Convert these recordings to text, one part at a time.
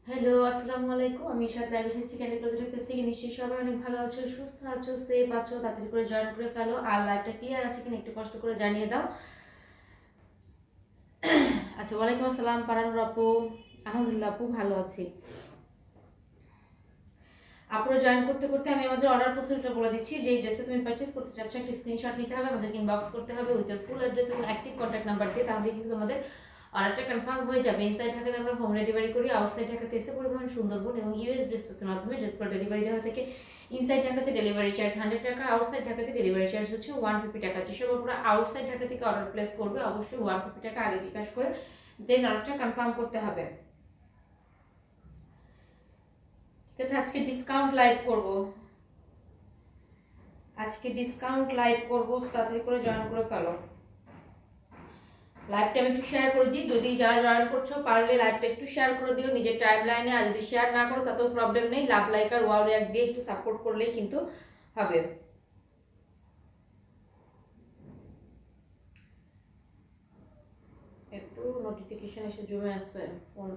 Hello, আসসালামু আলাইকুম। আমি ইশাত লাইভ এসেছি ক্যান্ডি ক্লোজের পেজ থেকে। নিশ্চয়ই সবাই অনেক ভালো আছো, সুস্থ আছো, সেফ আছো। তাড়াতাড়ি করে জয়েন করে ফেলো। আর লাইভটা ক্লিয়ার আছে কিনা একটু কষ্ট করে জানিয়ে দাও। আচ্ছা, ওয়ালাইকুম আসসালাম পারানুর আপু। আলহামদুলিল্লাহ আপু, ভালো আছি। আপুরা জয়েন করতে করতে আমি আমাদের অর্ডার প্রসিডিউরটা বলে দিচ্ছি। যে ড্রেসে তুমি পারচেজ করতে চাচ্ছ, একটা স্ক্রিনশট নিতে হবে, আমাদেরকে ইনবক্স করতে হবে উইথ ফুল অ্যাড্রেস এবং অ্যাক্টিভ কন্ট্যাক্ট নাম্বার দিয়ে। তাহলে কিন্তু তোমাদের অর্ডারটা কনফার্ম হয়ে যাবে। ইনসাইড ঢাকাতে আমরা হোম ডেলিভারি করি, আউটসাইড ঢাকাতে এসে পরিবহন সুন্দরবন এবং ইউএস ড্রেসের মাধ্যমে ড্রেসগুলো ডেলিভারি দেওয়া থাকে। ইনসাইড ঢাকাতে ডেলিভারি চার্জ 100 টাকা, আউটসাইড ঢাকাতে ডেলিভারি চার্জ হচ্ছে 150 টাকা। যেসব আপনারা আউটসাইড ঢাকা থেকে অর্ডার প্লেস করবে অবশ্যই 150 টাকা আগে বিকাশ করে দেন অর্ডারটা কনফার্ম করতে হবে। ঠিক আছে, আজকে ডিসকাউন্ট লাইভ করব। তাড়াতাড়ি করে জয়েন করে ফেলো। লাইভটা আমি একটু শেয়ার করে দিই। যদি যারা জয়েন করছো পারলে লাইভটা একটু শেয়ার করে দিও নিজের টাইম লাইনে। আর যদি শেয়ার না করো তাতেও প্রবলেম নেই, লাভ লাইক আর ওয়াও রিয়াক্ট দিয়ে একটু সাপোর্ট করলেই কিন্তু হবে। একটু নোটিফিকেশন এসে জমে আসছে ফোন।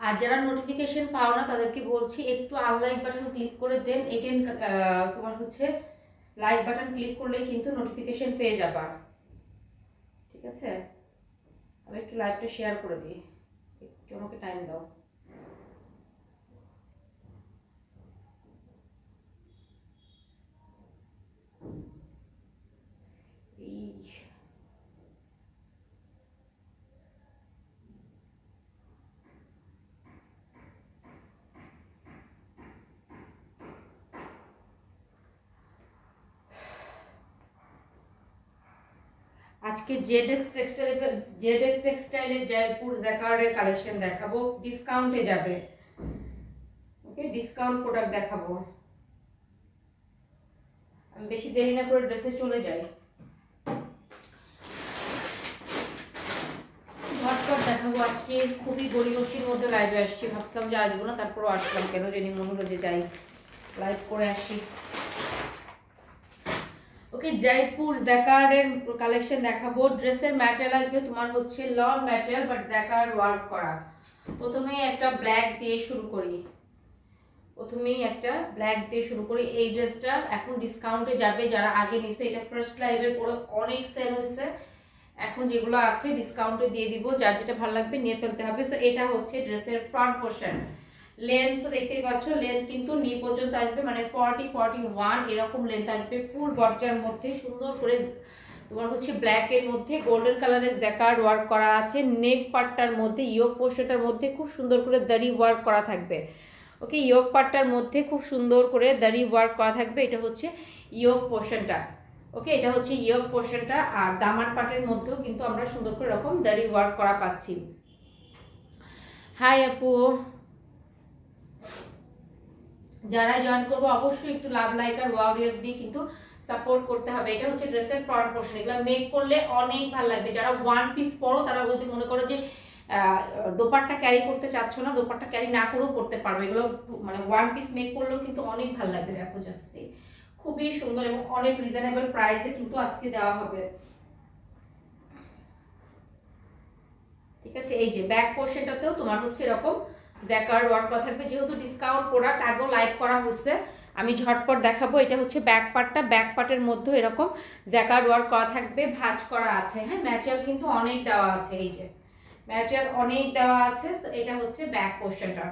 আর যারা নোটিফিকেশন পাও না তাদেরকে বলছি একটু আনলাইক বাটন ক্লিক করে দেন এগেন। তোমার হচ্ছে লাইক বাটন ক্লিক করলেই কিন্তু নোটিফিকেশন পেয়ে যাবা। ঠিক আছে, আমি একটু লাইভটা শেয়ার করে দিই, একটু আমাকে টাইম দাও। এই আজকে জেডএক্স টেক্সটাইলের জয়পুর জ্যাকার্ডের কালেকশন দেখাবো, ডিসকাউন্টে যাবে। ওকে, ডিসকাউন্ট প্রোডাক্ট দেখাবো। আমি বেশি দেরি না করে ড্রেসে চলে যাই। ঝটপট দেখাবো আজকে। খুবই গড়িমসির মধ্যে লাইভে আসছি, ভাবতাম যে আসবো না, তারপরও আসলাম। কেন জানি মনে হলো যে যাই, লাইভ করে আসি। ওকে, জয়পুর জ্যাকার্ডের কালেকশন দেখাবো। ড্রেসের ম্যাটেরিয়াল আসবে তোমার হচ্ছে long material but jacquard work করা। প্রথমেই একটা ব্ল্যাক দিয়ে শুরু করি। এই ড্রেসটা এখন ডিসকাউন্টে যাবে। যারা আগে নিছে, এটা ফার্স্ট লাইভের পরে অনেক সেল হয়েছে। এখন যেগুলো আছে ডিসকাউন্টে দিয়ে দিব, যার যেটা ভালো লাগবে নিয়ে ফেলতে হবে। সো এটা হচ্ছে ড্রেসের ফ্রন্ট পোর্শন। লেন্থ তো দেখতেই পাচ্ছ, লেন্থ কিন্তু নি পর্যন্ত আসবে, মানে 40-41 এরকম লেন্থ আসবে। ফুল বর্জার মধ্যে সুন্দর করে তোমার হচ্ছে ব্ল্যাক এর মধ্যে গোল্ডেন কালারের জ্যাকার্ড ওয়ার্ক করা আছে। নেক পার্টটার মধ্যে ইয়োক পোর্শনটার মধ্যে খুব সুন্দর করে দাড়ি ওয়ার্ক করা থাকবে। ওকে, ইয়োক পার্টটার মধ্যে খুব সুন্দর করে দাড়ি ওয়ার্ক করা থাকবে। এটা হচ্ছে ইয়োক পোর্শনটা। ওকে, এটা হচ্ছে ইয়োক পোর্শনটা। আর দামান পার্টের মধ্যেও কিন্তু আমরা সুন্দর করে এরকম দাড়ি ওয়ার্ক করা পাচ্ছি। হাই আপু, যারা জয়েন করবো অবশ্যই একটু লাভ লাইক আর ওয়াও রিয়াক্ট দিয়ে কিন্তু সাপোর্ট করতে হবে। এটা হচ্ছে ড্রেসের ফ্রন্ট পোর্শন। এগুলো মেক করলে অনেক ভালো লাগবে। যারা ওয়ান পিস পরো তারা যদি মনে করো যে দোপাট্টা ক্যারি করতে চাচ্ছ না, দোপাট্টা ক্যারি না করেও পড়তে পারবে। এগুলো মানে ওয়ান পিস মেক করলেও কিন্তু অনেক ভালো লাগবে। দেখো জাস্ট খুবই সুন্দর এবং অনেক রিজনেবল প্রাইসে কিন্তু আজকে দেওয়া হবে। ঠিক আছে, এই যে ব্যাক পোর্শনটাতেও তোমার হচ্ছে এরকম জ্যাকার্ড ওয়ার্ক করা থাকবে। যেহেতু ডিসকাউন্ট প্রোডাক্ট আগেও লাইভ করা হচ্ছে, আমি ঝটপট দেখাবো। এটা হচ্ছে ব্যাক পার্টটা। ব্যাক পার্টের মধ্যে এরকম জ্যাকার্ড ওয়ার্ক করা থাকবে, ভাঁজ করা আছে। হ্যাঁ, ম্যাটেরিয়াল কিন্তু অনেক দেওয়া আছে। এই যে ম্যাটেরিয়াল অনেক দেওয়া আছে। এটা হচ্ছে ব্যাক পোর্শনটা।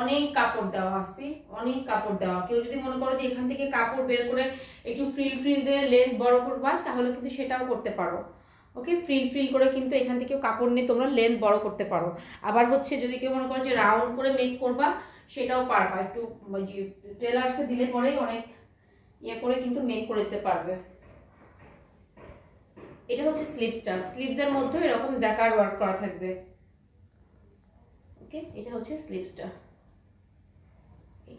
অনেক কাপড় দেওয়া আছে, অনেক কাপড় দেওয়া। কেউ যদি মনে করো যে এখান থেকে কাপড় বের করে একটু ফ্রিল ফ্রিল দিয়ে লেন্থ বড় করবা, তাহলে কিন্তু সেটাও করতে পারো। ওকে, ফ্রিল ফ্রিল করে কিন্তু এখান থেকে কাপড় নিয়ে তোমরা লেন্থ বড় করতে পারো। আবার হচ্ছে যদি কেউ মনে করো যে রাউন্ড করে মেক করবা, সেটাও পারবা। একটু টেলার্সে দিলে পরেই অনেক ইয়ে করে কিন্তু মেক করে দিতে পারবে। এটা হচ্ছে স্লিভসটা। স্লিভসের মধ্যে এরকম জ্যাকার্ড ওয়ার্ক করা থাকবে। ওকে, এটা হচ্ছে স্লিভসটা।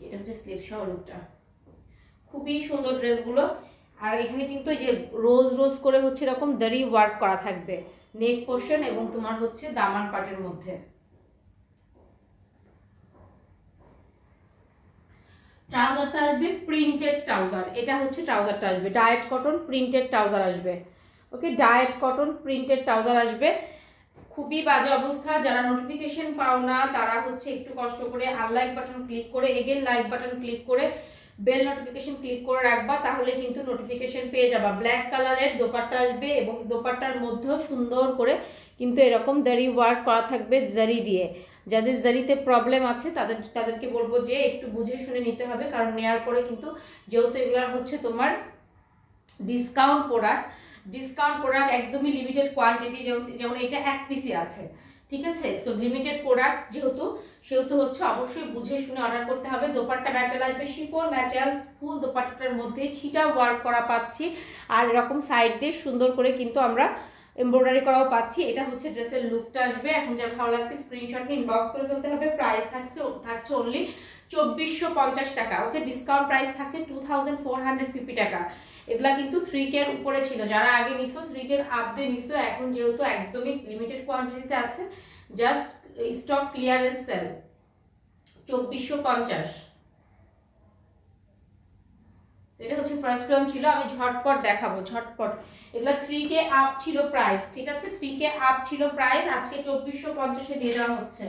এটা হচ্ছে স্লিভ সহ লুকটা। খুবই সুন্দর ড্রেসগুলো। আর এখানে কিন্তু এই যে রোজ রোজ করে হচ্ছে এরকম দাড়ি ওয়ার্ক করা থাকবে। নেক পোর্শন এবং তোমার হচ্ছে দামান পাটের মধ্যে। ট্রাউজারটা আসবে প্রিন্টেড ট্রাউজার, এটা হচ্ছে ট্রাউজারটা আসবে ডায়েট কটন প্রিন্টেড ট্রাউজার আসবে। ওকে, ডায়েট কটন প্রিন্টেড ট্রাউজার আসবে। খুবই বাজে অবস্থা, যারা নোটিফিকেশন পাও না তারা হচ্ছে একটু কষ্ট করে আনলাইক বাটন ক্লিক করে এগেন লাইক বাটন ক্লিক করে বেল নোটিফিকেশন ক্লিক করে রাখবা, তাহলে কিন্তু নোটিফিকেশন পেয়ে যাবা। ব্ল্যাক কালারের দোপাট্টা আসবে এবং দোপাট্টার মধ্যেও সুন্দর করে কিন্তু এরকম জারি ওয়ার্ক করা থাকবে জারি দিয়ে। যাদের জারিতে প্রবলেম আছে তাদেরকে বলবো যে একটু বুঝে শুনে নিতে হবে, কারণ নেওয়ার পরে কিন্তু যেহেতু এগুলো হচ্ছে তোমার ডিসকাউন্ট প্রোডাক্ট একদমই লিমিটেড কোয়ান্টিটি, যেমন এটা এক পিসি আছে, ঠিক আছে। সো লিমিটেড প্রোডাক্ট সেহেতু হচ্ছে অবশ্যই বুঝে শুনে অর্ডার করতে হবে। দোপাট্টা ম্যাটেরিয়াল আসবে শিফন ম্যাটেরিয়াল, ফুল দোপাট্টাটার মধ্যে ছিটা ওয়ার্ক করা পাচ্ছি, আর এরকম সাইড দিয়ে সুন্দর করে কিন্তু আমরা এমব্রয়ডারি করাও পাচ্ছি। এটা হচ্ছে ড্রেসের লুকটা আসবে। এখন যার ভালো লাগবে স্ক্রিনশট নিয়ে ইনবক্স করে ফেলতে হবে। প্রাইস থাকছে অনলি 2450 টাকা। ওকে, ডিসকাউন্ট প্রাইস থাকে 2450 টাকা। এগুলা কিন্তু 3K এর উপরে ছিল, যারা আগে নিছো 3K এর আপডে নিছো, এখন যেহেতু একদমই লিমিটেড কোয়ান্টিটিতে আছে, জাস্ট স্টক ক্লিয়ারেন্স সেল 2450। এটা হচ্ছে ফার্স্ট ওয়ান ছিল, আমি ঝটপট দেখাবো ঝটপট। এগুলা 3K আপ ছিল প্রাইস, ঠিক আছে, 3K আপ ছিল প্রাইস, আজকে 2450 এ দিয়ে দেওয়া হচ্ছে।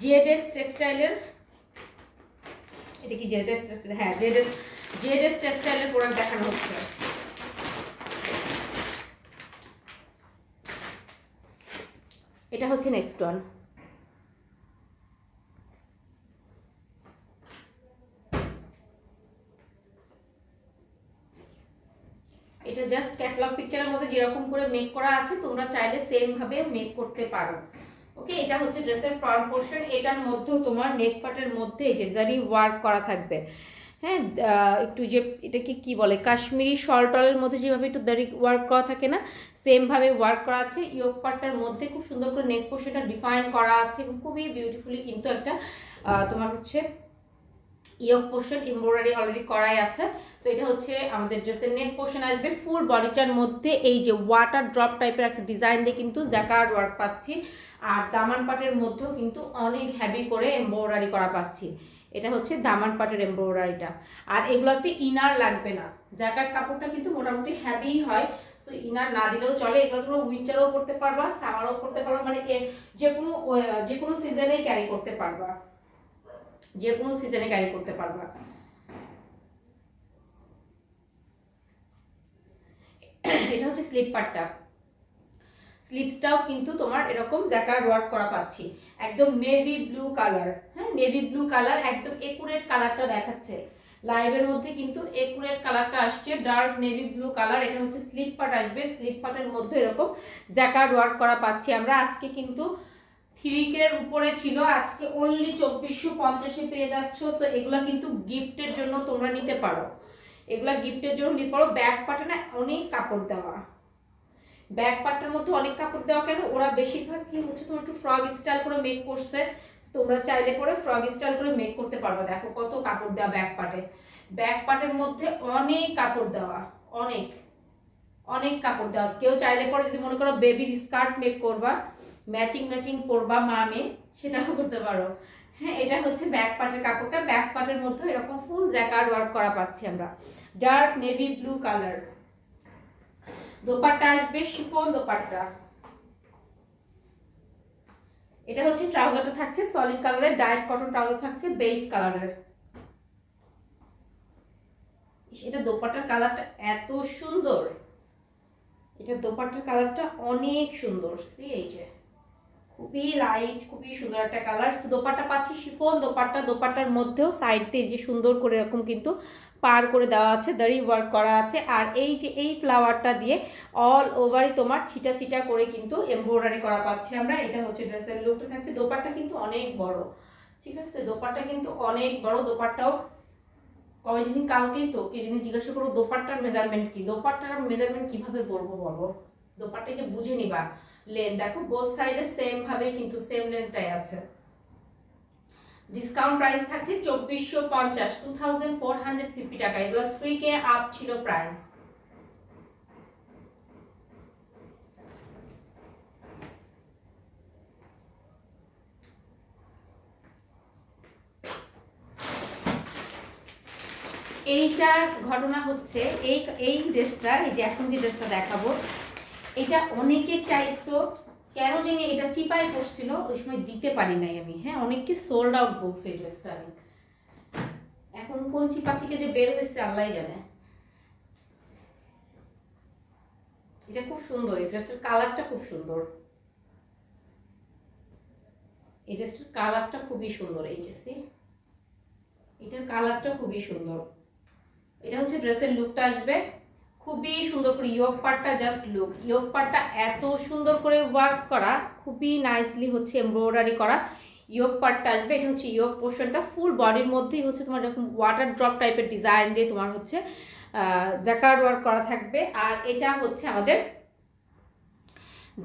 জেডএস টেক্সটাইলের, এটা কি জেডএস টেক্সটাইল? হ্যাঁ, জেডএস টেক্সটাইলের প্রোডাক্ট দেখানো হচ্ছে। এটা হচ্ছে নেক্সট ওয়ান। এটা জাস্ট ক্যাটালগ পিকচারের মধ্যে যেরকম করে মেক করা আছে তোমরা চাইলে সেম ভাবে মেক করতে পারো। ওকে, এটা হচ্ছে ড্রেসের ফ্রন্ট পোর্শন। এটার মধ্যেও তোমার নেক পার্টের মধ্যে যে জারি ওয়ার্ক করা থাকবে। হ্যাঁ, একটু যে এটাকে কি বলে, কাশ্মীরি শল টলের মধ্যে যেভাবে একটু দাড়ি ওয়ার্ক করা থাকে না, সেম ভাবে ওয়ার্ক করা আছে। ইয়োক পার্টটার মধ্যে খুব সুন্দর করে নেক পোর্শনটা ডিফাইন করা আছে এবং খুবই বিউটিফুলি কিন্তু একটা তোমার হচ্ছে ইয়োক পোর্শন এমব্রয়ডারি অলরেডি করাই আছে। তো এটা হচ্ছে আমাদের ড্রেসের নেক পোর্শন আসবে। ফুল বডিটার মধ্যে এই যে ওয়াটার ড্রপ টাইপের একটা ডিজাইন দিয়ে কিন্তু জ্যাকার্ড ওয়ার্ক পাচ্ছি, আর দামান পাটের মধ্যেও কিন্তু অনেক হেভি করে এমব্রয়ডারি করা পাচ্ছি। এটা হচ্ছে দামান পাটের এমব্রয়ডারিটা। আর এগুলোতে ইনার লাগবে না, জ্যাকার্ড কাপড়টা কিন্তু মোটামুটি হেভি হয়, সো ইনার না দিলেও চলে। এগুলো তোমরা উইন্টারও করতে পারবা, সামারও করতে পারবা, মানে যে কোনো সিজনে ক্যারি করতে পারবা, যে কোনো সিজনে ক্যারি করতে পারবা। এটা হচ্ছে স্লিপ পার্টটা, স্লিপসটাও কিন্তু তোমার এরকম জ্যাকার্ড ওয়ার্ক করা পাচ্ছি, একদম নেভি ব্লু কালার। হ্যাঁ, নেভি ব্লু কালার, একদম একুরেট কালারটা দেখাচ্ছে লাইভের মধ্যে, কিন্তু একুরেট কালারটা আসছে ডার্ক নেভি ব্লু কালার। এটা হচ্ছে স্লিপ পার্ট আসবে, স্লিপ পার্টের মধ্যে এরকম জ্যাকার্ড ওয়ার্ক করা পাচ্ছি আমরা। আজকে কিন্তু 3K এর উপরে ছিল, আজকে অনলি 2450 পেয়ে যাচ্ছ। তো এগুলা কিন্তু গিফটের জন্য তোমরা নিতে পারো, এগুলা গিফটের জন্য নিতে পারো। ব্যাক পার্টে না অনেক কাপড় দেওয়া, ব্যাক পার্টের মধ্যে অনেক কাপড় দেওয়া কেন, ওরা বেশিরভাগ কি হচ্ছে তোমার একটু ফ্রক স্টাইল করে মেক করছে, তোমরা চাইলে পরে ফ্রক স্টাইল করে মেক করতে পারবে। দেখো কত কাপড় দেওয়া ব্যাক পার্টে, ব্যাক পার্টের মধ্যে অনেক কাপড় দেওয়া, অনেক অনেক কাপড় দেওয়া। কেউ চাইলে পরে যদি মনে করো বেবির স্কার্ট মেক করবা, ম্যাচিং করবা মা মেয়ে, সেটাও করতে পারো। হ্যাঁ, এটা হচ্ছে ব্যাক পার্টের কাপড়টা, ব্যাক পার্টের মধ্যে এরকম ফুল জ্যাকার্ড ওয়ার্ক করা পাচ্ছি আমরা, dark navy blue colour. Dupatta আসবে শিফন দোপাট্টা। এটা হচ্ছে ট্রাউজারটা থাকছে সলিড কালারের, ডায়েট কটন ট্রাউজার থাকছে বেজ কালারের। এটা দোপাট্টার কালারটা এত সুন্দর, এটা দোপাট্টার কালারটা অনেক সুন্দর। এই যে খুবই লাইট, খুবই সুন্দর একটা কালার। দোপাট্টা পাচ্ছি শিফন দোপাট্টা, দোপাট্টার মধ্যেও সাইড দিয়ে যে সুন্দর করে এরকম কিন্তু পার করে দেওয়া আছে, দাড়ি ওয়ার্ক করা আছে। আর এই যে এই ফ্লাওয়ারটা দিয়ে অল ওভারই তোমার ছিটা ছিটা করে কিন্তু এমব্রয়ডারি করা পাচ্ছি আমরা। এটা হচ্ছে ড্রেসের লুকটা থাকছে। দোপাট্টা কিন্তু অনেক বড়, ঠিক আছে, দোপাট্টা কিন্তু অনেক বড়। দোপাট্টাও কবে যিনি কালকেই তো কে যিনি জিজ্ঞাসা করো দোপাট্টার মেজারমেন্ট কি, দোপাট্টার মেজারমেন্ট কিভাবে বলবো বলো, দোপাট্টাকে বুঝে নিবা। লেন্থ দেখো বোথ সাইডে সেম ভাবে কিন্তু সেম লেন্থটাই আছে। ডিসকাউন্ট প্রাইস থাকছে 2450, 2450 টাকা। এগুলো 3K আপ ছিল প্রাইস। এইটার ঘটনা হচ্ছে এই ড্রেসটা, এই যে এখন যে ড্রেসটা দেখাবো, এটা অনেকে চাইছো, কেন জানি এটা চিপায় পড়ছিল, ওই সময় দিতে পারি নাই আমি। হ্যাঁ, অনেকে সোল্ড আউট বলছে এই ড্রেসটা। আমি এখন কোন চিপা থেকে যে বের হয়েছে আল্লাহ জানে। এটা খুব সুন্দর, এই ড্রেসটার কালারটা খুব সুন্দর, এই ড্রেসটার কালারটা খুবই সুন্দর। এই যে এটার কালারটা খুবই সুন্দর। এটা হচ্ছে ড্রেসের লুকটা আসবে খুবই সুন্দর করে। ইয়োক পার্টটা জাস্ট লুক, ইয়োক পার্টটা এত সুন্দর করে ওয়ার্ক করা, খুবই নাইসলি হচ্ছে এমব্রয়ডারি করা ইয়োক পার্টটা আসবে। এটা হচ্ছে ইয়োক পোর্শনটা, ফুল বডির মধ্যেই হচ্ছে তোমার এরকম ওয়াটার ড্রপ টাইপের ডিজাইন দিয়ে তোমার হচ্ছে জাকার্ড ওয়ার্ক করা থাকবে। আর এটা হচ্ছে আমাদের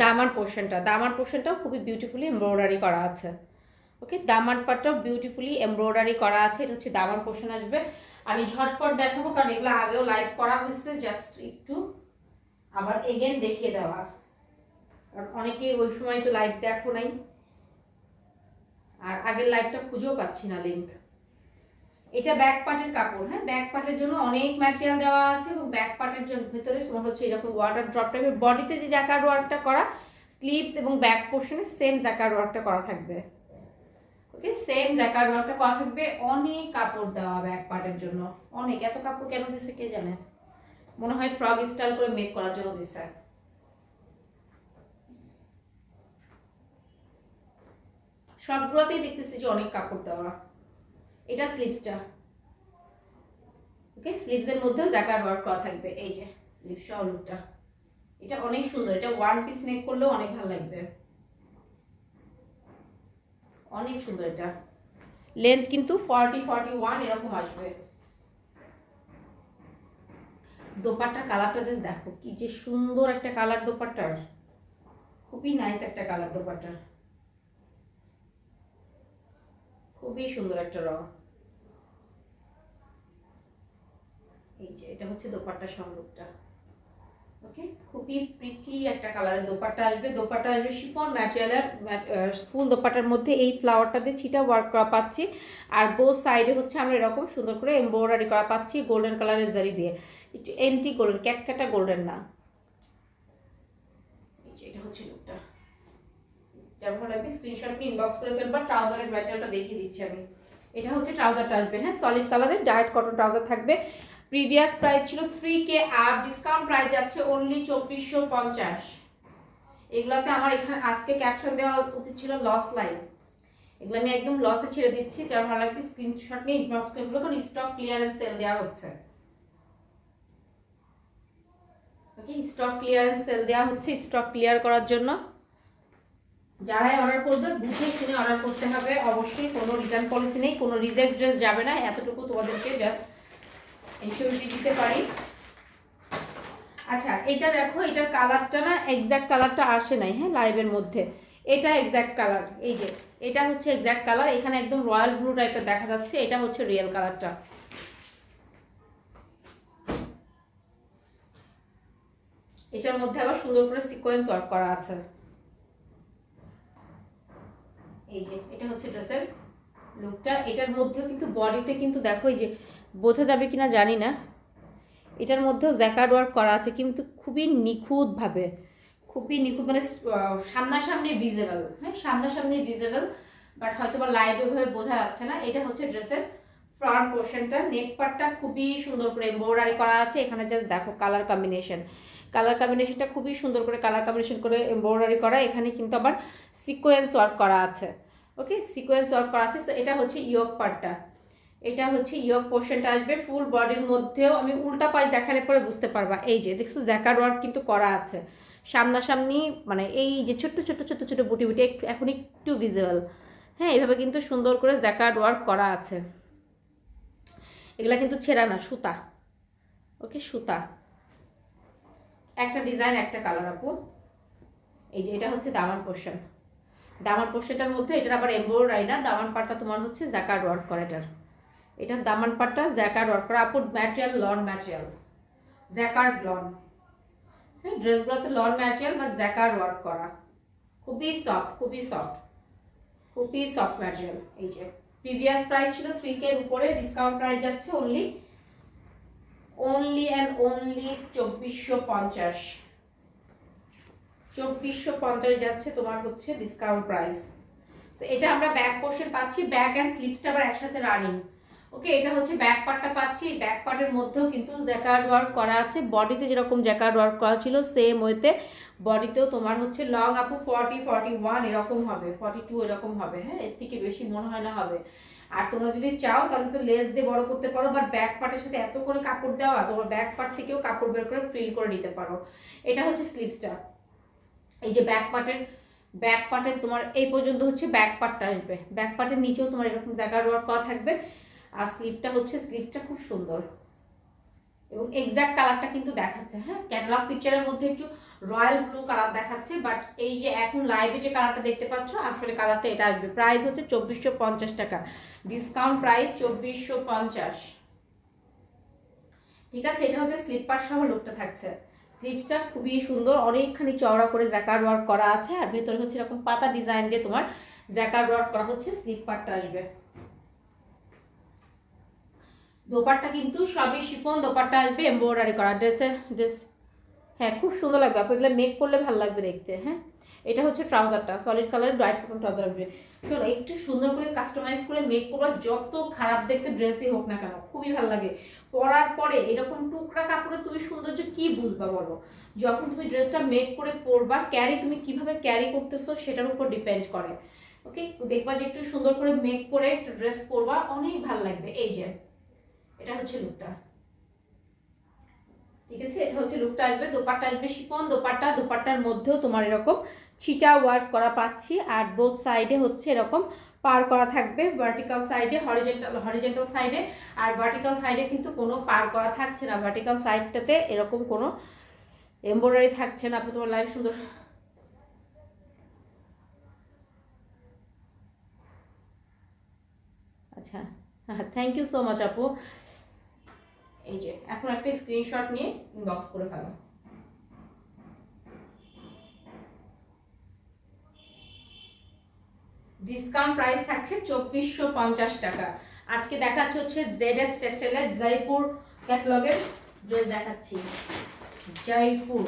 দামান পোর্শনটা, দামান পোর্শনটাও খুবই বিউটিফুলি এমব্রয়ডারি করা আছে। ওকে, দামান পার্টটাও বিউটিফুলি এমব্রয়ডারি করা আছে। এটা হচ্ছে দামান পোর্শন আসবে। আমি ঝটপট দেখাবো কারণ এগুলো আগেও লাইভ করা হয়েছে, জাস্ট একটু আবার এগেন দেখিয়ে দেওয়া, কারণ অনেকে ওই সময় তো লাইভ দেখো নাই, আর আগের লাইভটা খুঁজেও পাচ্ছি না লিঙ্ক। এটা ব্যাক পার্টের কাপড়। হ্যাঁ, ব্যাক পার্টের জন্য অনেক ম্যাটেরিয়াল দেওয়া আছে এবং ব্যাক পার্টের জন্য ভেতরে তোমার হচ্ছে এরকম ওয়াটার ড্রপ টাইপের, বডিতে যে জাকার্ড ওয়ার্কটা করা, স্লিভস এবং ব্যাক পোর্শনে সেম জাকার্ড ওয়ার্কটা করা থাকবে। ওকে, সেম জাকার্ড ওয়ার্কটা করা থাকবে। অনেক কাপড় দেওয়া ব্যাক পার্টের জন্য, অনেক। এত কাপড় কেন দিছে কে জানে, মনে হয় ফ্রক স্টাইল করে মেক করার জন্য দিছে। সবগুলোতেই দেখতেছি যে অনেক কাপড় দেওয়া। এটা স্লিভসটা। ওকে, স্লিভসের মধ্যেও জাকার্ড ওয়ার্ক করা থাকবে। এই যে স্লিভ সহ লুকটা, এটা অনেক সুন্দর। এটা ওয়ান পিস মেক করলেও অনেক ভালো লাগবে, অনেক সুন্দর। এটা লেন্থ কিন্তু 40-41 এরকম আসবে। দোপাট্টার কালারটা জাস্ট দেখো, কি যে সুন্দর একটা কালার দোপাট্টার, খুবই নাইস একটা কালার দোপাট্টার, খুবই সুন্দর একটা রং। এই যে এটা হচ্ছে দোপাট্টা সহ লুকটা। ওকে, খুবই প্রিটি একটা কালারের দোপাট্টা আসবে। দোপাট্টা আসবে শিফন ম্যাটেরিয়ালের, ফুল দোপাট্টার মধ্যে এই ফ্লাওয়ারটা দিয়ে ছিটা ওয়ার্ক করা পাচ্ছি। আর বোথ সাইডে হচ্ছে আমরা এরকম সুন্দর করে এমব্রয়ডারি করা পাচ্ছি গোল্ডেন কালারের জারি দিয়ে, একটু এন্টি গোল্ডেন, ক্যাটকাটা গোল্ডেন না। এটা হচ্ছে লুকটা, যেমন লাগবে স্ক্রিনশট নিয়ে ইনবক্স করে ফেলবা। ট্রাউজারের ম্যাটেরিয়ালটা দেখিয়ে দিচ্ছি আমি। এটা হচ্ছে ট্রাউজারটা আসবে। হ্যাঁ, সলিড কালারের ডায়েট কটন ট্রাউজার থাকবে। প্রিভিয়াস প্রাইস ছিল 3K আর ডিসকাউন্ট প্রাইস যাচ্ছে অনলি 2450। এগুলাতে আমার এখানে আজকে ক্যাপশন দেওয়া উচিত ছিল লস লাইভ, এগুলো আমি একদম লসে ছেড়ে দিচ্ছি। যার ভালো লাগবে স্ক্রিনশট নিয়ে ইনবক্স করে ফেলো, কারণ স্টক ক্লিয়ারেন্স সেল দেওয়া হচ্ছে। ওকে, স্টক ক্লিয়ারেন্স সেল দেওয়া হচ্ছে, স্টক ক্লিয়ার করার জন্য। যারাই অর্ডার করবে বুঝে শুনে অর্ডার করতে হবে অবশ্যই। কোনো রিটার্ন পলিসি নেই, কোনো রিজেক্ট ড্রেস যাবে না, এতটুকু তোমাদেরকে জাস্ট ইনশিওরিটি দিতে পারি। আচ্ছা, এটা দেখো, এটার কালারটা না এক্সাক্ট কালারটা আসে নাই। হ্যাঁ, লাইভের মধ্যে এটা এক্সাক্ট কালার, এই যে এটা হচ্ছে এক্সাক্ট কালার। এখানে একদম রয়্যাল ব্লু টাইপের দেখা যাচ্ছে, এটা হচ্ছে রিয়েল কালারটা। এটার মধ্যে আবার সুন্দর করে সিকোয়েন্স ওয়ার্ক করা আছে। এই যে এটা হচ্ছে ড্রেসের লুকটা। এটার মধ্যেও কিন্তু বডিতে কিন্তু দেখো, এই যে বোঝা যাবে কিনা জানি না, এটার মধ্যেও জ্যাকার্ড ওয়ার্ক করা আছে, কিন্তু খুবই নিখুঁত ভাবে, খুবই নিখুঁত, মানে সামনাসামনি ভিজিবল। হ্যাঁ, সামনাসামনি ভিজিবল, বাট হয়তো বা লাইভ ভাবে বোঝা যাচ্ছে না। এটা হচ্ছে ড্রেসের ফ্রন্ট পোর্শনটা। নেক পার্টটা খুবই সুন্দর করে এমব্রয়ডারি করা আছে। এখানে জাস্ট দেখো কালার কম্বিনেশন, কালার কম্বিনেশনটা খুবই সুন্দর করে কালার কম্বিনেশন করে এমব্রয়ডারি করা। এখানে কিন্তু আবার সিকোয়েন্স ওয়ার্ক করা আছে। ওকে, সিকোয়েন্স ওয়ার্ক করা আছে। তো এটা হচ্ছে ইয়োক পার্টটা, এটা হচ্ছে ইয়োক পোর্শনটা আসবে। ফুল বডির মধ্যেও আমি উল্টা পাশ দেখালে পরে বুঝতে পারবা। এই যে দেখছো জ্যাকার্ড ওয়ার্ক কিন্তু করা আছে সামনাসামনি, মানে এই যে ছোট্ট ছোট্ট ছোট্ট ছোট্ট বুটি বুটি এখন একটু ভিজুয়াল। হ্যাঁ, এইভাবে কিন্তু সুন্দর করে জ্যাকার্ড ওয়ার্ক করা আছে। এগুলা কিন্তু ছেঁড়া না, সুতা। ওকে, সুতা। একটা ডিজাইন একটা কালার আপু। এই যে এটা হচ্ছে দামান পোর্শন। দামান পোর্শনটার মধ্যে এটার আবার এমব্রয়ডারি না, দামান পাটটা তোমার হচ্ছে জ্যাকার্ড ওয়ার্ক করা। এটার দামান পাটটা জ্যাকার্ড ওয়ার্ক করা। আপুর material lawn material, jacquard lawn. হ্যাঁ, ড্রেসগুলোতে লন ম্যাটেরিয়াল বা জ্যাকার্ড ওয়ার্ক করা, খুবই সফট, খুবই সফট, খুবই সফট ম্যাটেরিয়াল। এই যে প্রিভিয়াস প্রাইস ছিল 3K এর উপরে, ডিসকাউন্ট প্রাইস যাচ্ছে অনলি অ্যান্ড অনলি 2450। 2450 যাচ্ছে তোমার হচ্ছে ডিসকাউন্ট প্রাইস। তো এটা আমরা ব্যাক পোর্শন পাচ্ছি, ব্যাক এন্ড স্লিভসটা আবার একসাথে রানিং। ওকে, এটা হচ্ছে ব্যাক পার্টটা পাচ্ছি, ব্যাক পার্টের মধ্যেও কিন্তু জ্যাকার্ড ওয়ার্ক করা আছে। বডিতে যেরকম জ্যাকার্ড ওয়ার্ক করা ছিল সেম ওয়েতে বডিতেও তোমার হচ্ছে লং আপু 40, 41 এরকম হবে, 42 এরকম হবে। হ্যাঁ, এর থেকে বেশি মনে হয় না হবে। আর তোমরা যদি চাও তাহলে তো লেস দিয়ে বড় করতে পারো, বাট ব্যাক পার্টের সাথে এত করে কাপড় দেওয়া, তোমরা ব্যাক পার্ট থেকেও কাপড় বের করে ফ্রিল করে নিতে পারো। এটা হচ্ছে স্লিভসটা। এই যে ব্যাক পার্টের তোমার এই পর্যন্ত হচ্ছে ব্যাক পার্টটা আসবে, ব্যাক পার্টের নিচেও তোমার এরকম জ্যাকার্ড ওয়ার্ক করা থাকবে। আর স্লিভটা খুব সুন্দর এবং এক্সাক্ট কালারটা কিন্তু দেখাচ্ছে। হ্যাঁ, ক্যাটালগ পিকচারের মধ্যে একটু রয়্যাল ব্লু কালার দেখাচ্ছে, বাট এই যে এখন লাইভে যে কালারটা দেখতে পাচ্ছ আসলে কালারটা এটা আসবে। প্রাইস হচ্ছে 2450 টাকা, ডিসকাউন্ট প্রাইস 2450। ঠিক আছে, এটা হচ্ছে স্লিপ পার্ট সহ লুকটা থাকছে। স্লিভসটা খুবই সুন্দর, অনেকখানি চওড়া করে জ্যাকার্ড ওয়ার্ক করা আছে, আর ভেতরে হচ্ছে এরকম পাতা ডিজাইন দিয়ে তোমার জ্যাকার্ড ওয়ার্ক করা হচ্ছে। স্লিপ পার্টটা আসবে। দোপাট্টা কিন্তু সবই শিফন দোপাট্টা আসবে, এমব্রয়ডারি করা। ড্রেস হ্যাঁ খুব সুন্দর লাগবে, আপনি এগুলো মেক করলে ভালো লাগবে দেখতে। হ্যাঁ, এটা হচ্ছে ট্রাউজারটা, সলিড কালারের ব্রাইট কটন ট্রাউজার আসবে। শোনো, একটু সুন্দর করে কাস্টমাইজ করে মেক করবা, যত খারাপ দেখতে ড্রেসই হোক না কেন খুবই ভালো লাগে। পরার পরে এরকম টুকরা কাপড়ে তুমি সৌন্দর্য কি বুঝবা বলো? যখন তুমি ড্রেসটা মেক করে পরবা, তুমি কিভাবে ক্যারি করতেছো সেটার উপর ডিপেন্ড করে। ওকে, দেখবা যে একটু সুন্দর করে মেক করে ড্রেস পরবা, অনেক ভালো লাগবে। এই যে এটা হচ্ছে লুকটা। ঠিক আছে, এটা হচ্ছে লুকটা আসবে। দোপাট্টা আসবে শিফন দোপাট্টা, দোপাট্টার মধ্যেও তোমার এরকম ছিটা ওয়ার্ক করা পাচ্ছি, আর বোথ সাইডে হচ্ছে এরকম পার করা থাকবে, ভার্টিক্যাল সাইডে, হরিজন্টাল সাইডে। আর ভার্টিক্যাল সাইডে কিন্তু কোনো পার করা থাকছে না, ভার্টিক্যাল সাইডটাতে এরকম কোনো এমব্রয়ডারি থাকছে না। আপনি তোমার লাইভ সুন্দর। আচ্ছা, হ্যাঁ, থ্যাংক ইউ সো মাচ আপু। এই যে এখন একটা স্ক্রিনশট নিয়ে ইনবক্স করে ফেলো। ডিসকাউন্ট প্রাইস থাকছে 2450 টাকা। আজকে দেখাচ্ছি হচ্ছে ZX টেক্সটাইলের জয়পুর ক্যাটালগের ড্রেস দেখাচ্ছি। জয়পুর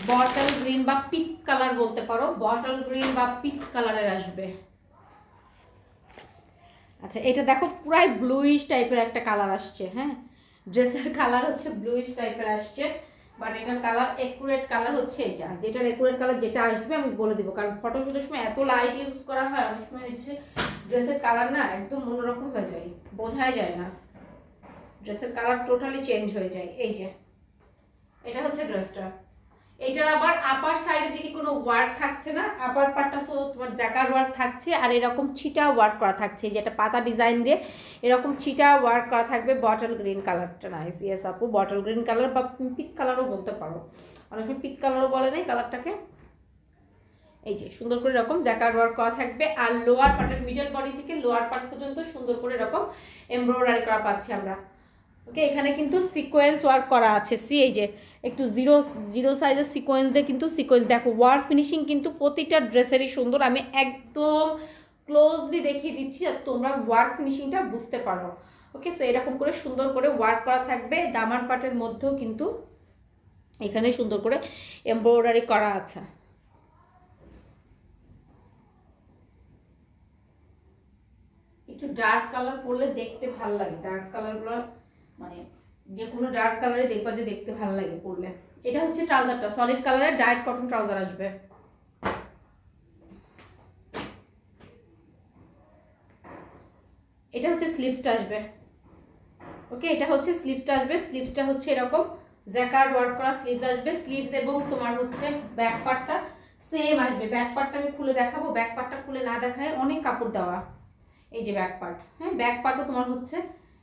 বটল গ্রিন বা পিক কালার বলতে পারো, বটল গ্রিন বা পিক কালারের আসবে। আচ্ছা, এটা দেখো পুরাই ব্লুইশ টাইপের একটা কালার আসছে। হ্যাঁ, ড্রেসের কালার হচ্ছে ব্লুইশ টাইপের আসছে, বাট এটার কালার একুরেট কালার হচ্ছে এটা। যেটার একুরেট কালার যেটা আসবে আমি বলে দিব, কারণ ফটো শুটের সময় এত লাইট ইউজ করা হয়, অনেক সময় হচ্ছে ড্রেসের কালার না একদম অন্যরকম হয়ে যায়, বোঝাই যায় না, ড্রেসের কালার টোটালি চেঞ্জ হয়ে যায়। এই যে এটা হচ্ছে ড্রেসটা। এইটার আবার আপার সাইডের দিকে কোনো ওয়ার্ক থাকছে না, আপার পার্টটা তো তোমার দেখার ওয়ার্ক থাকছে, আর এরকম ছিটা ওয়ার্ক করা থাকছে, যেটা পাতা ডিজাইন দিয়ে এরকম ছিটা ওয়ার্ক করা থাকবে। বটল গ্রিন কালারটা নাইস, ইয়েস আপু, বটল গ্রিন কালার বা পিক কালারও বলতে পারো, অনেক পিক কালারও বলে নাই কালারটাকে। এই যে সুন্দর করে এরকম দেখার ওয়ার্ক করা থাকবে, আর লোয়ার পার্টের মিডল বডি থেকে লোয়ার পার্ট পর্যন্ত সুন্দর করে এরকম এমব্রয়ডারি করা পাচ্ছি আমরা। ওকে, এখানে কিন্তু সিকোয়েন্স ওয়ার্ক করা আছে। সি, এই যে একটু জিরো সাইজের সিকোয়েন্স দিয়ে কিন্তু সিকোয়েন্স, দেখো ওয়ার্ক ফিনিশিং কিন্তু প্রতিটা ড্রেসেরই সুন্দর। আমি একদম ক্লোজলি দেখিয়ে দিচ্ছি আর তোমরা ওয়ার্ক ফিনিশিংটা বুঝতে পারো। ওকে, তো এরকম করে সুন্দর করে ওয়ার্ক করা থাকবে। দামান পাটের মধ্যেও কিন্তু এখানে সুন্দর করে এমব্রয়ডারি করা আছে। একটু ডার্ক কালার পরলে দেখতে ভালো লাগে, ডার্ক কালারগুলো মানে যে কোনো ডার্ক কালারে দেখবা যে দেখতে ভালো লাগে পরলে। এটা হচ্ছে ট্রাউজারটা, সলিড কালারের ডাইট কটন ট্রাউজার আসবে। এটা হচ্ছে স্লিভসটা আসবে। ওকে, এটা হচ্ছে স্লিভসটা আসবে। স্লিভসটা হচ্ছে এরকম জ্যাকার্ড ওয়ার্ক করা স্লিভস আসবে। স্লিভস এবং তোমার হচ্ছে ব্যাক পার্টটা সেম আসবে। ব্যাক পার্টটা আমি খুলে দেখাবো, ব্যাক পার্টটা খুলে না দেখায় অনেক কাপড় দেওয়া। এই যে ব্যাক পার্ট, হ্যাঁ ব্যাক পার্টও তোমার হচ্ছে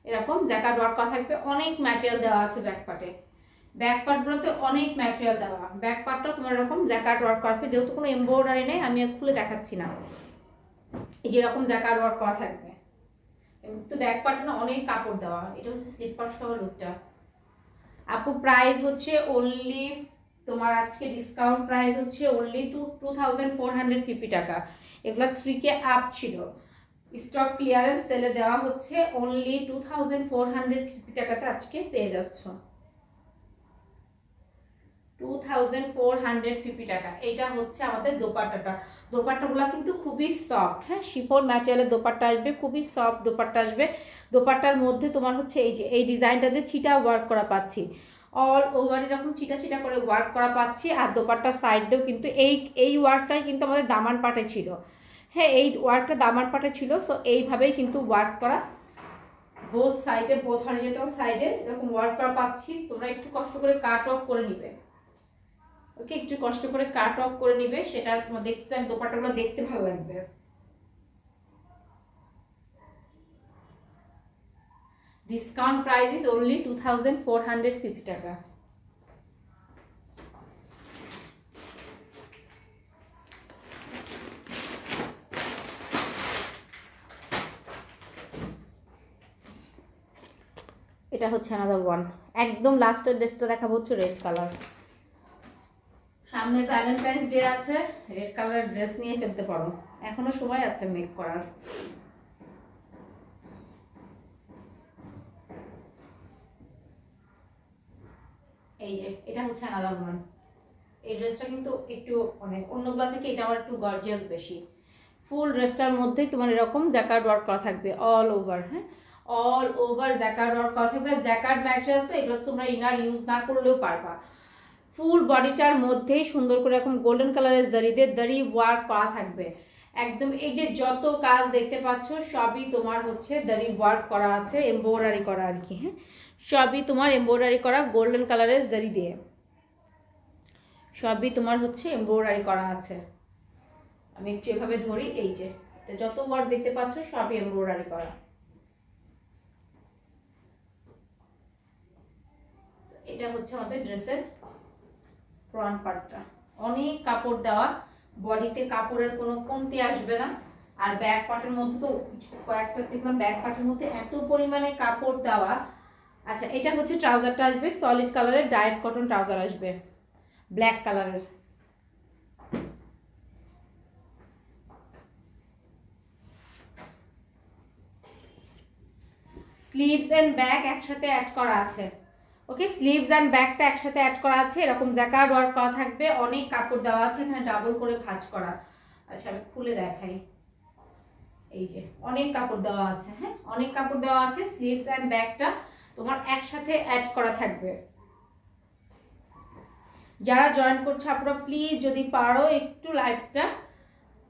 এরকম জ্যাকার্ড ওয়ার্ক করা থাকবে, অনেক ম্যাটেরিয়াল দেওয়া আছে ব্যাক পার্টে, ব্যাক পার্ট গুলোতে অনেক ম্যাটেরিয়াল দেওয়া, ব্যাক পার্টটা তোমার এরকম জ্যাকার্ড ওয়ার্ক করা থাকবে, যেহেতু কোনো এমব্রয়ডারি নেই আমি খুলে দেখাচ্ছি না, এই যেরকম জ্যাকার্ড ওয়ার্ক করা থাকবে। তো ব্যাক পার্টে না অনেক কাপড় দেওয়া। এটা হচ্ছে স্লিপার সহ লুকটা। আপু প্রাইস হচ্ছে অনলি তোমার আজকে ডিসকাউন্ট প্রাইস হচ্ছে অনলি 2450 টাকা। এগুলো 3K আপ ছিল, স্টক ক্লিয়ারেন্স সেলে দেওয়া হচ্ছে অনলি 2450 টাকাতে আজকে পেয়ে যাচ্ছ। 2450 টাকা। এটা হচ্ছে আমাদের দোপাট্টাটা। দোপাট্টাগুলো কিন্তু খুবই সফট, হ্যাঁ শিফন ম্যাটেরিয়ালের দোপাট্টা আসবে, খুবই সফট দোপাট্টা আসবে। দোপাট্টার মধ্যে তোমার হচ্ছে এই যে এই ডিজাইনটাতে চিটা ওয়ার্ক করা পাচ্ছি, অল ওভার এরকম চিটা চিটা করে ওয়ার্ক করা পাচ্ছি। আর দোপাট্টার সাইডেও কিন্তু এই ওয়ার্কটাই কিন্তু আমাদের দামান পাটে ছিল, হ্যাঁ এই ওয়ার্কটা দামান পাটে ছিল। সো এইভাবেই কিন্তু ওয়ার্ক করা, বোথ সাইডে বোথ হরিজন্টাল সাইডে এরকম ওয়ার্ক করা পাচ্ছি। তোমরা একটু কষ্ট করে কাট অফ করে নিবে, ওকে একটু কষ্ট করে কাট অফ করে নিবে, সেটা তোমার দেখতে দোপাট্টাগুলো দেখতে ভালো লাগবে। ডিসকাউন্ট প্রাইস ইজ অনলি 2450 টাকা। এটা হচ্ছে আনাদার ওয়ান। একদম লাস্টের ড্রেসটা দেখাবো হচ্ছে রেড কালার। সামনে ভ্যালেন্টাইন্স ডে আছে, রেড কালার ড্রেস নিয়ে ফেলতে পারো, এখনো সময় আছে মেক করার। এই যে এটা হচ্ছে আনাদার ওয়ান। এই ড্রেসটা কিন্তু একটু মানে অন্যগুলো থেকে এটা আমার একটু গর্জিয়াস বেশি। ফুল ড্রেসটার মধ্যে তোমার এরকম জ্যাকার্ড ওয়ার্ক করা থাকবে অল ওভার, হ্যাঁ অল ওভার জ্যাকার্ড ওয়ার্ক করা থাকবে। জ্যাকার্ড ম্যাটেরিয়াল তো এগুলো তোমরা ইনার ইউজ না করলেও পারবা। ফুল বডিটার মধ্যেই সুন্দর করে এরকম গোল্ডেন কালারের জারি ওয়ার্ক করা থাকবে একদম। এই যে যত কাজ দেখতে পাচ্ছ সবই তোমার হচ্ছে জারি ওয়ার্ক করা আছে, এমব্রয়ডারি করা আর কি, হ্যাঁ সবই তোমার এমব্রয়ডারি করা গোল্ডেন কালারের জারি দিয়ে, সবই তোমার হচ্ছে এমব্রয়ডারি করা আছে। আমি একটু এভাবে ধরি, এই যে যত ওয়ার্ক দেখতে পাচ্ছ সবই এমব্রয়ডারি করা। এটা হচ্ছে আমাদের ড্রেসের ফ্রন্ট পার্টটা, অনেক কাপড় দেওয়া, বডিতে কাপড়ের কোনো কমতি আসবে না। আর ব্যাক পার্টের মধ্যে তো কয়েকটা দেখলাম ব্যাক পার্টের মধ্যে এত পরিমাণে কাপড় দেওয়া। আচ্ছা এটা হচ্ছে ট্রাউজারটা আসবে সলিড কালারের, ডায়েট কটন ট্রাউজার আসবে ব্ল্যাক কালারের। স্লিভস এন্ড ব্যাক একসাথে অ্যাড করা আছে, ওকে স্লিভস এন্ড ব্যাকটা একসাথে অ্যাড করা আছে। এরকম জ্যাকার্ড ওয়ার্ক করা থাকবে, অনেক কাপড় দেওয়া আছে, এখানে ডাবল করে ভাঁজ করা। আচ্ছা আমি খুলে দেখাই, এই যে অনেক কাপড় দেওয়া আছে, হ্যাঁ অনেক কাপড় দেওয়া আছে। স্লিভস এন্ড ব্যাকটা তোমার একসাথে অ্যাড করা থাকবে। যারা জয়েন করছো আপনারা প্লিজ যদি পারো একটু লাইভটা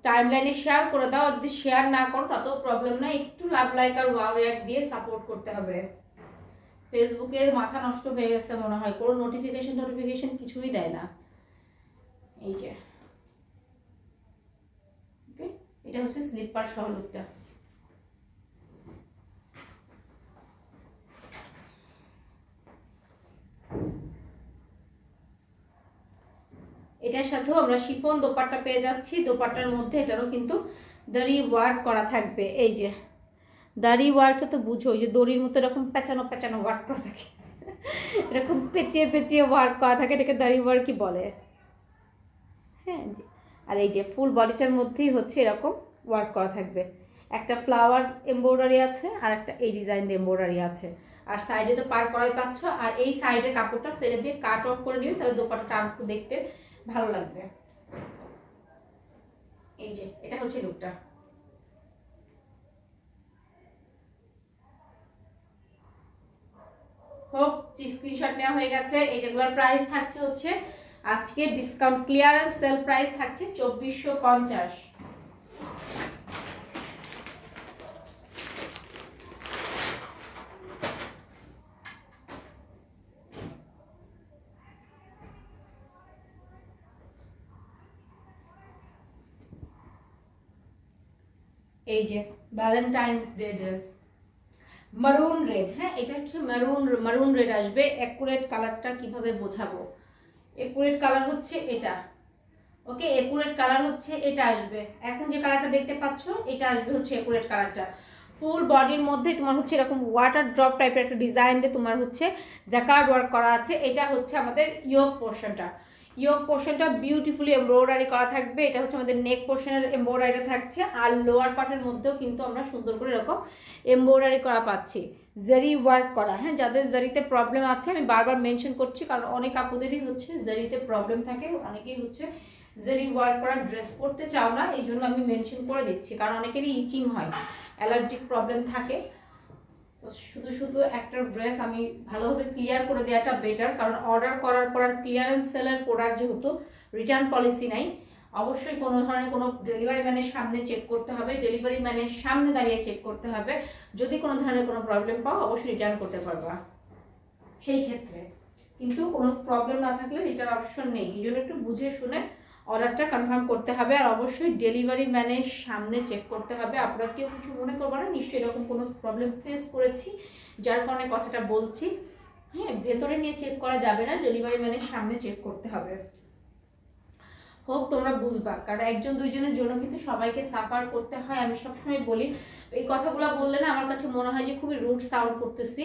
টাইমলাইনে শেয়ার করে দাও, যদি শেয়ার না করো তাতেও প্রবলেম না, একটু লাভ লাইক আর ওয়াও রিঅ্যাক্ট দিয়ে সাপোর্ট করতে হবে। ফেসবুকের মাথা নষ্ট হয়ে গেছে মনে হয়, কোনো নোটিফিকেশন কিছুই দেয় না। এই যে ওকে এটা হচ্ছে স্লিপার সহ লুকটা। এটার সাথেও আমরা শিফন দোপাট্টা পেয়ে যাচ্ছি, দোপাট্টার মধ্যে এটারও কিন্তু দাড়ি ওয়ার্ক করা থাকবে। এই যে দাড়ি ওয়ার্কটা তো বুঝো, ওই যে দড়ির মতো এরকম পেঁচানো পেঁচানো ওয়ার্ক করা থাকে, এরকম পেঁচিয়ে পেঁচিয়ে ওয়ার্ক করা থাকে, এটাকে দাড়ি ওয়ার্কই বলে, হ্যাঁ। আর এই যে ফুল বডিটার মধ্যেই হচ্ছে এরকম ওয়ার্ক করা থাকবে, একটা ফ্লাওয়ার এমব্রয়ডারি আছে আর একটা এই ডিজাইন এমব্রয়ডারি আছে। আর সাইডে তো পার করাই পাচ্ছ, আর এই সাইডের কাপড়টা ফেলে দিয়ে কাট অফ করে নিবে, তাহলে দোপাট্টাটা আরেকটু দেখতে ভালো লাগবে। এই যে এটা হচ্ছে লুকটা। হোপ স্ক্রিনশট নেওয়া হয়ে গেছে। এইগুলোর প্রাইস থাকছে হচ্ছে আজকে ডিসকাউন্ট ক্লিয়ারেন্স সেল প্রাইস থাকছে 2450। এই যে ভ্যালেন্টাইন্স ডে ড্রেস, মারুন রেড, হ্যাঁ এটা হচ্ছে মারুন রেড আসবে। অ্যাকুরেট কালারটা কিভাবে বোঝাবো, অ্যাকুরেট কালার হচ্ছে এটা, ওকে অ্যাকুরেট কালার হচ্ছে এটা আসবে। এখন যে কালারটা দেখতে পাচ্ছ এটা আসবে হচ্ছে অ্যাকুরেট কালারটা। ফুল বডির মধ্যে তোমার হচ্ছে এরকম ওয়াটার ড্রপ টাইপের একটা ডিজাইন দিয়ে তোমার হচ্ছে জ্যাকার্ড ওয়ার্ক করা আছে। এটা হচ্ছে আমাদের ইয়োক পোর্শনটা, ইয়োক পোর্শনটা বিউটিফুলি এমব্রয়ডারি করা থাকবে। এটা হচ্ছে আমাদের নেক পোর্শনের এমব্রয়ডারিটা থাকছে, আর লোয়ার পার্টের মধ্যেও কিন্তু আমরা সুন্দর করে এরকম এমব্রয়ডারি করা পাচ্ছি, জারি ওয়ার্ক করা। হ্যাঁ, যাদের জারিতে প্রবলেম আছে আমি বারবার মেনশন করছি, কারণ অনেক আপুদেরই হচ্ছে জারিতে প্রবলেম থাকে, অনেকেই হচ্ছে জারি ওয়ার্ক করা ড্রেস পরতে চাও না, এই জন্য আমি মেনশন করে দিচ্ছি, কারণ অনেকেরই ইচিং হয়, অ্যালার্জিক প্রবলেম থাকে। তো শুধু শুধু একটা ড্রেস আমি ভালোভাবে ক্লিয়ার করে দেওয়াটা বেটার, কারণ অর্ডার করার পর আর ক্লিয়ারেন্স সেলের প্রোডাক্ট যেহেতু রিটার্ন পলিসি নাই, অবশ্যই কোনো ধরনের কোনো ডেলিভারি ম্যানের সামনে চেক করতে হবে, ডেলিভারি ম্যানের সামনে দাঁড়িয়ে চেক করতে হবে। যদি কোনো ধরনের কোনো প্রবলেম পাও অবশ্যই রিটার্ন করতে পারবা সেই ক্ষেত্রে, কিন্তু কোনো প্রবলেম না থাকলে রিটার্ন অপশন নেই। এই জন্য একটু বুঝে শুনে অর্ডারটা কনফার্ম করতে হবে, আর অবশ্যই ডেলিভারি ম্যানের সামনে চেক করতে হবে। আপনারা কেউ কিছু মনে করবেন না, নিশ্চয়ই এরকম কোনো প্রবলেম ফেস করেছি যার কারণে কথাটা বলছি। হ্যাঁ, ভেতরে নিয়ে চেক করা যাবে না, ডেলিভারি ম্যানের সামনে চেক করতে হবে। হোক তোমরা বুঝবা, কারণ একজন দুইজনের জন্য কিন্তু সবাইকে সাফার করতে হয়। আমি সবসময় বলি, এই কথাগুলো বললে না আমার কাছে মনে হয় যে খুবই রুড সাউন্ড করতেছি,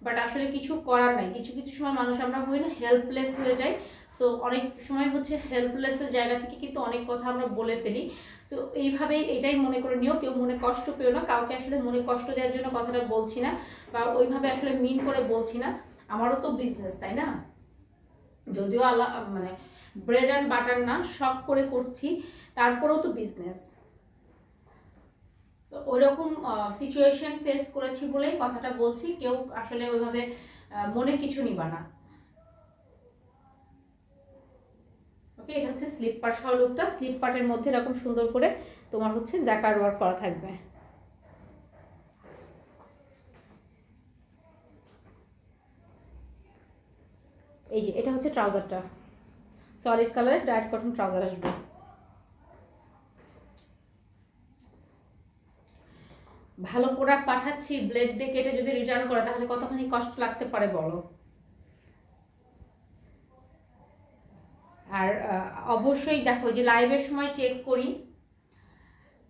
বাট আসলে কিছু করার নাই। কিছু কিছু সময় মানুষ আমরা হই না হেল্পলেস হয়ে যাই, তো অনেক সময় হচ্ছে হেল্পলেসের জায়গা থেকে কিন্তু অনেক কথা আমরা বলে ফেলি। তো এইভাবেই এটাই মনে করে নিও, কেউ মনে কষ্ট পেও না, কাউকে আসলে মনে কষ্ট দেওয়ার জন্য কথাটা বলছি না, বা ওইভাবে আসলে মিন করে বলছি না। আমারও তো বিজনেস, তাই না? যদিও আল্লাহ মানে ব্রেড অ্যান্ড বাটার না, শখ করে করছি, তারপরেও তো বিজনেস। তো ওইরকম সিচুয়েশন ফেস করেছি বলেই কথাটা বলছি, কেউ আসলে ওইভাবে মনে কিছু নিবা না। ওকে, এটা হচ্ছে স্লিপ পার্ট সহ লুকটা। স্লিপ পার্টের মধ্যে এরকম সুন্দর করে তোমার হচ্ছে জ্যাকার্ড ওয়ার্ক করা থাকবে। এই যে এটা হচ্ছে ট্রাউজারটা, সলিড কালারের ডায়েট কটন ট্রাউজার আসবে। ভালো প্রোডাক্ট পাঠাচ্ছি, ব্লেড দিয়ে কেটে যদি রিটার্ন করে তাহলে কতখানি কষ্ট লাগতে পারে বলো। আর অবশ্যই দেখো যে লাইভের সময় চেক করি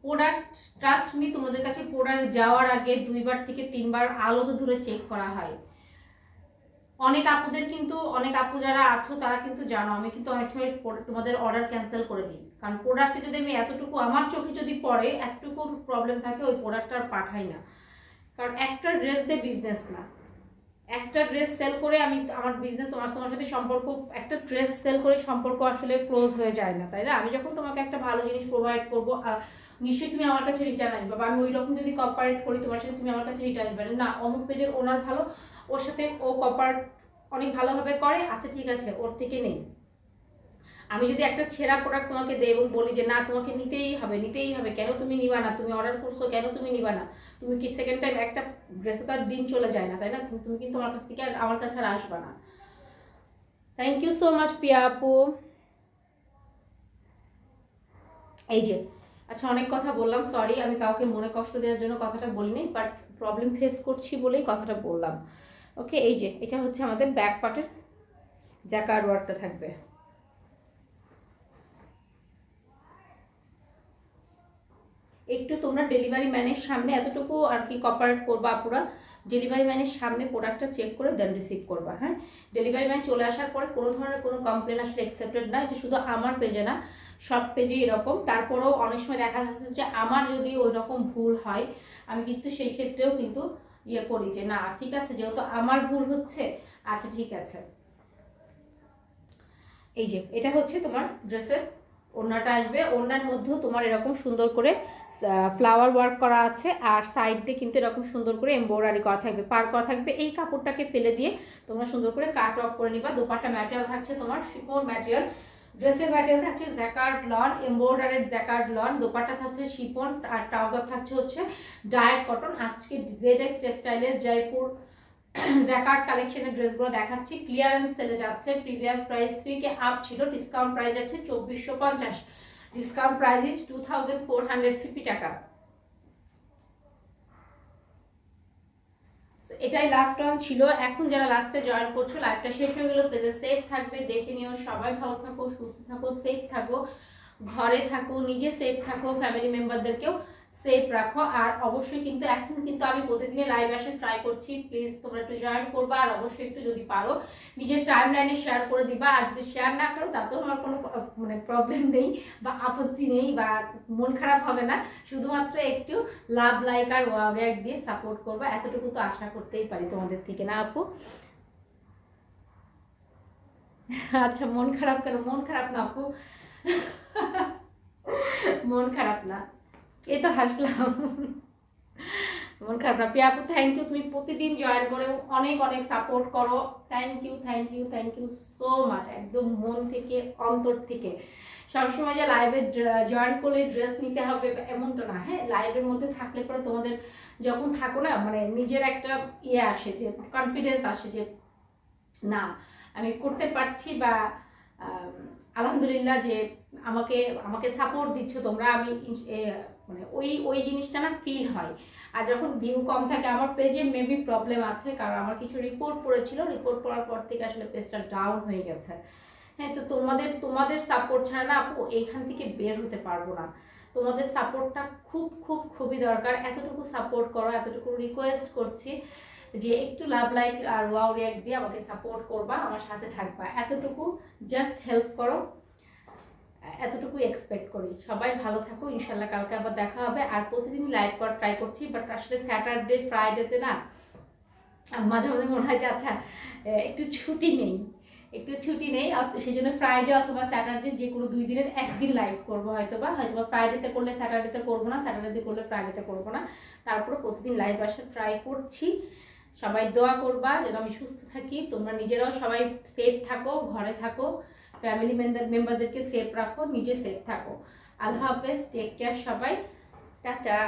প্রোডাক্ট, ট্রাস্ট মি, তোমাদের কাছে প্রোডাক্ট যাওয়ার আগে 2বার থেকে 3বার আলাদা ধরে চেক করা হয়। অনেক আপুদের কিন্তু, অনেক আপু যারা আছো তারা কিন্তু জানো, আমি কিন্তু অনেক সময় তোমাদের অর্ডার ক্যান্সেল করে দিই, কারণ প্রোডাক্টে যদি আমি এতটুকু আমার চোখে যদি পড়ে এতটুকু প্রবলেম থাকে ওই প্রোডাক্টটা আর পাঠাই না। কারণ একটা ড্রেস দিয়ে বিজনেস না, একটা ড্রেস সেল করে আমি আমার বিজনেস, তোমার সাথে সম্পর্ক, একটা ড্রেস সেল করে সম্পর্ক আসলে ক্লোজ হয়ে যায় না, তাই না? আমি যখন তোমাকে একটা ভালো জিনিস প্রোভাইড করবো নিশ্চয়ই তুমি আমার কাছে রিটার্ন আসবে, বা আমি ওই রকম যদি কপারেট করি তোমার সাথে, তুমি আমার কাছে রিটার্ন আসবে না, অমুক পেজের ওনার ভালো, ওর সাথে ও কপারেট অনেক ভালোভাবে করে, আচ্ছা ঠিক আছে ওর থেকে নেই। আমি যদি একটা ছেঁড়া প্রোডাক্ট তোমাকে দেই এবং বলি যে না তোমাকে নিতেই হবে নিতেই হবে, কেন তুমি নিবা না, তুমি অর্ডার করছো কেন তুমি নিবা না, তুমি কি সেকেন্ড টাইম, একটা ড্রেসে তার দিন চলে যায় না, তাই না? তুমি কিন্তু আমার কাছ থেকে আমার কাছে আর আসবা না। থ্যাংক ইউ সো মাচ পিয়া আপু। এই যে, আচ্ছা অনেক কথা বললাম, সরি, আমি কাউকে মনে কষ্ট দেওয়ার জন্য কথাটা বলিনি, বাট প্রবলেম ফেস করছি বলেই কথাটা বললাম। ওকে, এই যে এটা হচ্ছে আমাদের ব্যাক পার্টের জ্যাকার্ড ওয়ার্কটা থাকবে। একটু তোমরা ডেলিভারি ম্যানের সামনে এতটুকু আর কি কপারেট করবা আপুরা, ডেলিভারি ম্যানের সামনে প্রোডাক্টটা চেক করে দেন রিসিভ করবা। হ্যাঁ, ডেলিভারি ম্যান চলে আসার পরে কোনো ধরনের কোনো কমপ্লেন আসলে অ্যাকসেপ্টেড না, এটা শুধু আমার পেজে না সব পেজে এরকম। তারপরেও অনেক সময় দেখা যাচ্ছে যে আমার যদি ওই রকম ভুল হয় আমি কিন্তু সেই ক্ষেত্রেও কিন্তু ইয়ে করি যে না ঠিক আছে, যেহেতু আমার ভুল হচ্ছে, আচ্ছা ঠিক আছে। এই যে এটা হচ্ছে তোমার ড্রেসের ওড়নাটা আসবে, ওড়নার মধ্যেও তোমার এরকম সুন্দর করে ফ্লাওয়ার ওয়ার্ক করা আছে, আর সাইড দিয়ে কিন্তু এরকম সুন্দর করে এমব্রয়ডারি করা থাকবে, পার করা থাকবে। এই কাপড়টাকে ফেলে দিয়ে তোমরা সুন্দর করে কাট অফ করে নিবা। দোপাট্টা ম্যাটেরিয়াল থাকছে তোমার শিফন ম্যাটেরিয়াল, ড্রেসের ম্যাটেরিয়াল থাকছে জ্যাকার্ড লন, এমব্রয়ডারির জ্যাকার্ড লন, দোপাট্টা থাকছে শিফন, আর ট্রাউজার থাকছে হচ্ছে ডায়েট কটন। আজকে ZX টেক্সটাইলের জয়পুর জ্যাকার্ড কালেকশনের ড্রেসগুলো দেখাচ্ছি, ক্লিয়ারেন্স সেলে যাচ্ছে। প্রিভিয়াস প্রাইস 3K আপ ছিল, ডিসকাউন্ট প্রাইস আছে 2450, ডিসকাউন্ট প্রাইস ইজ 2450 টাকা। এটাই লাস্ট ওয়ান ছিল। এখন যারা লাস্টে জয়েন করছো, লাইভটা শেষ হয়ে গেল, প্লিজ সেফ থাকবে, দেখে নিও। সবাই ভালো থাকো, সুস্থ থাকো, সেফ থাকো, ঘরে থাকো, নিজে সেফ থাকো, ফ্যামিলি মেম্বারদেরকেও সেফ রাখো। আর অবশ্যই কিন্তু এখন কিন্তু আমি প্রতিদিনই লাইভ আসে ট্রাই করছি, প্লিজ তোমরা একটু জয়েন করবা। আর অবশ্যই একটু যদি পারো নিজের টাইম লাইনে শেয়ার করে দিবা। আর যদি শেয়ার না করো তাতেও আমার কোনো মানে প্রবলেম নেই বা আপত্তি নেই বা মন খারাপ হবে না, শুধুমাত্র একটু লাভ, লাইক আর ওয়াক দিয়ে সাপোর্ট করবা, এতটুকু তো আশা করতেই পারি তোমাদের থেকে, না আপু? আচ্ছা, মন খারাপ কেন? মন খারাপ না আপু, মন খারাপ না, এই তো হাসলাম। মন খারাপ না প্রিয়া আপু, থ্যাংক ইউ, তুমি প্রতিদিন জয়েন করে অনেক অনেক সাপোর্ট করো। Thank you, thank you, thank you so much, একদম মন থেকে, অন্তর থেকে। সবসময় যে লাইভে জয়েন করলে ড্রেস নিতে হবে এমনটা না, হ্যাঁ, লাইভের মধ্যে থাকলে পরে তোমাদের যখন থাকো না, মানে নিজের একটা ইয়ে আসে, যে কনফিডেন্স আসে যে না আমি করতে পারছি, বা আলহামদুলিল্লাহ যে আমাকে আমাকে সাপোর্ট দিচ্ছ তোমরা, আমি মানে ওই ওই জিনিসটা না ফিল হয়। আর যখন ভিউ কম থাকে, আমার পেজে মেবি প্রবলেম আছে, কারণ আমার কিছু রিপোর্ট পড়েছিল, রিপোর্ট পড়ার পর থেকে আসলে পেজটা ডাউন হয়ে গেছে। হ্যাঁ, তো তোমাদের তোমাদের সাপোর্ট ছাড়া না আপু এইখান থেকে বের হতে পারবো না। তোমাদের সাপোর্টটা খুব খুব খুবই দরকার, এতটুকু সাপোর্ট করো, এতটুকু রিকোয়েস্ট করছি যে একটু লাভ, লাইক আর ওয়াও রিয়াক্ট দিয়ে আমাকে সাপোর্ট করবা, আমার সাথে থাকবা, এতটুকু জাস্ট হেল্প করো, এতটুকু এক্সপেক্ট করি। সবাই ভালো থাকো, ইনশাল্লাহ কালকে আবার দেখা হবে। আর প্রতিদিনই লাইভ করার ট্রাই করছি, বাট আসলে স্যাটারডে ফ্রাইডেতে না মাঝে মাঝে মনে হয় যে আচ্ছা একটু ছুটি নেই, একটু ছুটি নেই, সেই জন্য ফ্রাইডে অথবা স্যাটারডে যে কোনো 2 দিনের একদিন লাইভ করবো, হয়তোবা ফ্রাইডেতে করলে স্যাটারডেতে করবো না, স্যাটারডে করলে ফ্রাইডেতে করবো না, তারপরে প্রতিদিন লাইভ আসার ট্রাই করছি। সবাই দোয়া করবা যেন আমি সুস্থ থাকি, তোমরা নিজেরাও সবাই সেফ থাকো, ঘরে থাকো, ফ্যামিলি মেম্বারদেরকে সেফ রাখো, নিজে সেফ থাকো। আল্লাহ হাফেজ, টেক কেয়ার সবাই, টাটা।